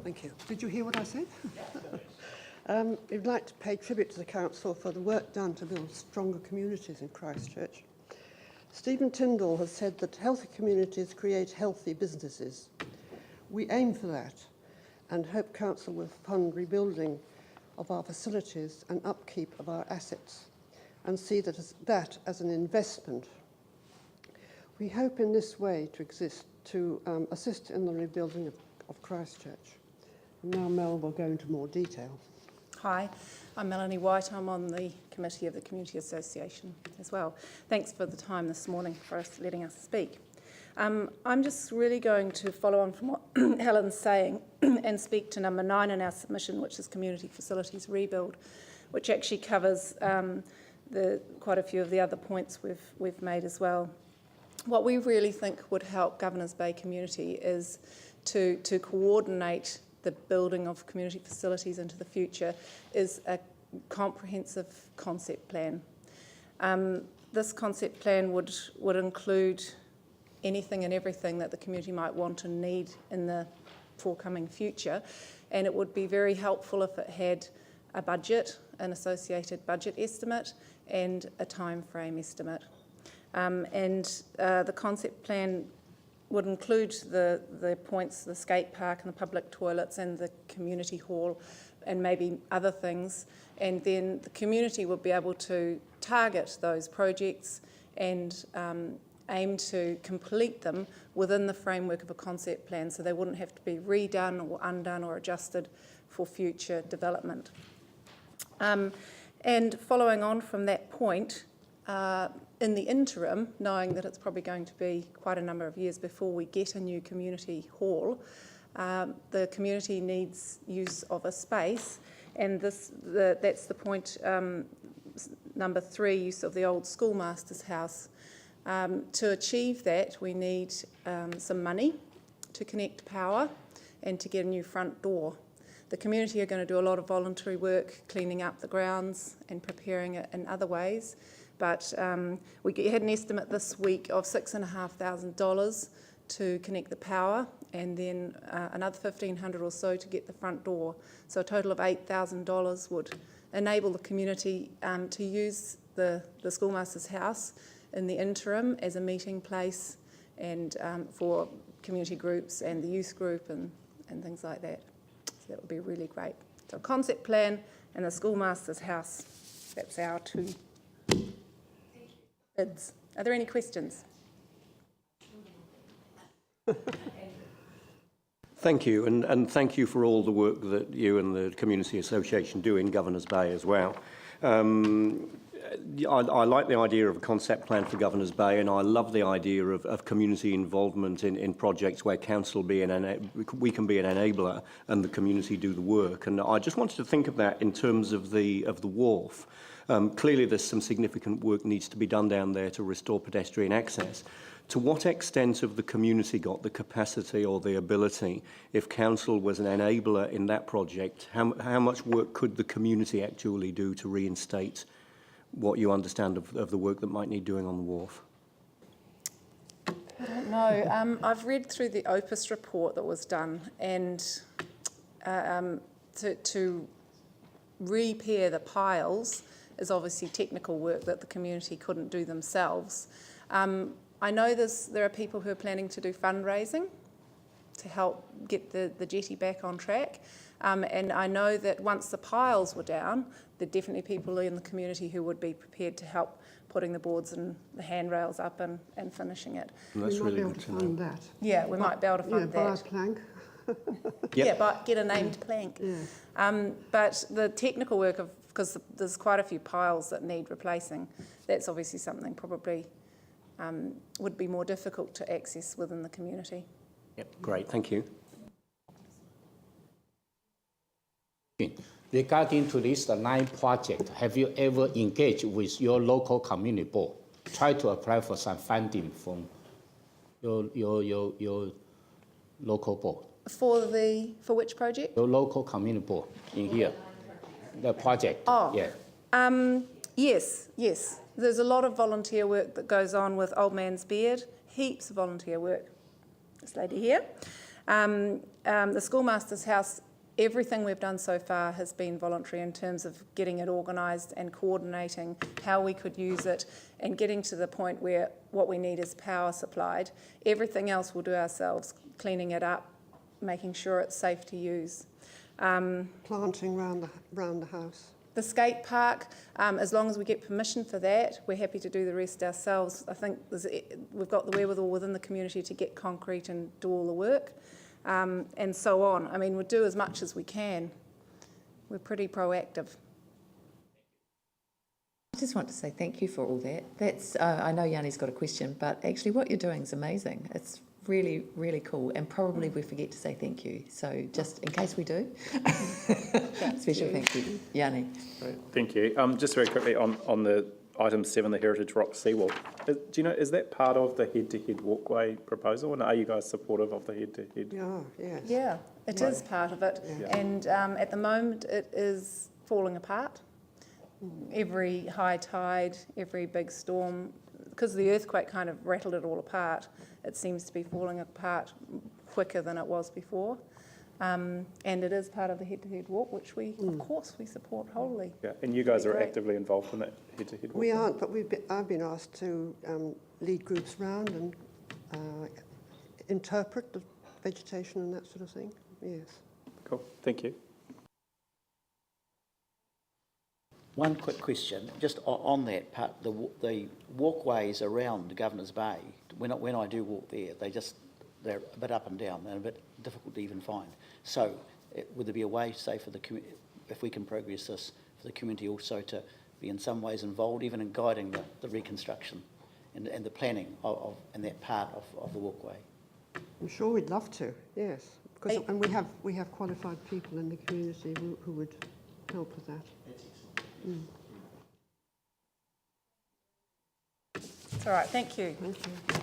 Thank you. Did you hear what I said? We'd like to pay tribute to the Council for the work done to build stronger communities in Christchurch. Stephen Tyndall has said that healthy communities create healthy businesses. We aim for that and hope Council will fund rebuilding of our facilities and upkeep of our assets and see that as an investment. We hope in this way to assist in the rebuilding of Christchurch. Now Mel will go into more detail. Hi, I'm Melanie White. I'm on the committee of the Community Association as well. Thanks for the time this morning for letting us speak. I'm just really going to follow on from what Helen's saying and speak to number 9 in our submission, which is Community Facilities Rebuild, which actually covers quite a few of the other points we've made as well. What we really think would help Governors Bay community is to coordinate the building of community facilities into the future is a comprehensive concept plan. This concept plan would include anything and everything that the community might want and need in the forthcoming future, and it would be very helpful if it had a budget, an associated budget estimate, and a time frame estimate. The concept plan would include the points, the skate park and the public toilets and the community hall and maybe other things, and then the community would be able to target those projects and aim to complete them within the framework of a concept plan, so they wouldn't have to be redone or undone or adjusted for future development. And following on from that point, in the interim, knowing that it's probably going to be quite a number of years before we get a new community hall, the community needs use of a space, and that's the point, number 3, use of the old schoolmaster's house. To achieve that, we need some money to connect power and to get a new front door. The community are going to do a lot of voluntary work, cleaning up the grounds and preparing it in other ways. But we had an estimate this week of $6,500 to connect the power, and then another $1,500 or so to get the front door. So a total of $8,000 would enable the community to use the schoolmaster's house in the interim as a meeting place and for community groups and the youth group and things like that. So that would be really great. So a concept plan and the schoolmaster's house, that's our 2 bids. Are there any questions? Thank you, and thank you for all the work that you and the Community Association do in Governors Bay as well. I like the idea of a concept plan for Governors Bay, and I love the idea of community involvement in projects where council we can be an enabler and the community do the work. And I just wanted to think of that in terms of the wharf. Clearly, there's some significant work needs to be done down there to restore pedestrian access. To what extent have the community got the capacity or the ability, if council was an enabler in that project, how much work could the community actually do to reinstate what you understand of the work that might need doing on the wharf? I don't know. I've read through the Opus report that was done, and to repair the piles is obviously technical work that the community couldn't do themselves. I know there are people who are planning to do fundraising to help get the jetty back on track. And I know that once the piles were down, there are definitely people in the community who would be prepared to help putting the boards and the handrails up and finishing it. And that's really good to know. That. Yeah, we might be able to fund that. Buy a plank. Yep. Yeah, but get a named plank. Yeah. But the technical work because there's quite a few piles that need replacing, that's obviously something probably would be more difficult to access within the community. Yep, great, thank you. Regarding to this 9 project, have you ever engaged with your local community board? Try to apply for some funding from your local board. For which project? Your local community board in here. The project. Oh. Yeah. Yes. There's a lot of volunteer work that goes on with Old Man's Beard. Heaps of volunteer work. This lady here. The Schoolmaster's House, everything we've done so far has been voluntary in terms of getting it organised and coordinating how we could use it and getting to the point where what we need is power supplied. Everything else we'll do ourselves, cleaning it up, making sure it's safe to use. Planting round the house. The skate park, as long as we get permission for that, we're happy to do the rest ourselves. I think we've got the wherewithal within the community to get concrete and do all the work, and so on. I mean, we'll do as much as we can. We're pretty proactive. I just want to say thank you for all that. That's I know Yanni's got a question, but actually what you're doing is amazing. It's really, really cool, and probably we forget to say thank you. So just in case we do, special thank you, Yanni. Right, thank you. Just very quickly on the item 7, the Heritage Rock Seawall. Do you know, is that part of the head-to-head walkway proposal, and are you guys supportive of the head-to-head? Yeah, yes. Yeah, it is part of it, Yeah. and at the moment it is falling apart. Every high tide, every big storm, because the earthquake kind of rattled it all apart, it seems to be falling apart quicker than it was before. And it is part of the head-to-head walk, which we, of course, we support wholly. Yeah, and you guys are Great. actively involved in that head-to-head walk? We aren't, but I've been asked to lead groups round and interpret the vegetation and that sort of thing. Yes. Cool, thank you. One quick question, just on that part, the walkways around Governor's Bay, when I do walk there, they're a bit up and down and a bit difficult to even find. So would there be a way, say, for the community, if we can progress this, for the community also to be in some ways involved, even in guiding the reconstruction and the planning and that part of the walkway? I'm sure we'd love to, yes. Because, and we have qualified people in the community who would help with that. It's all right, thank you. Thank you.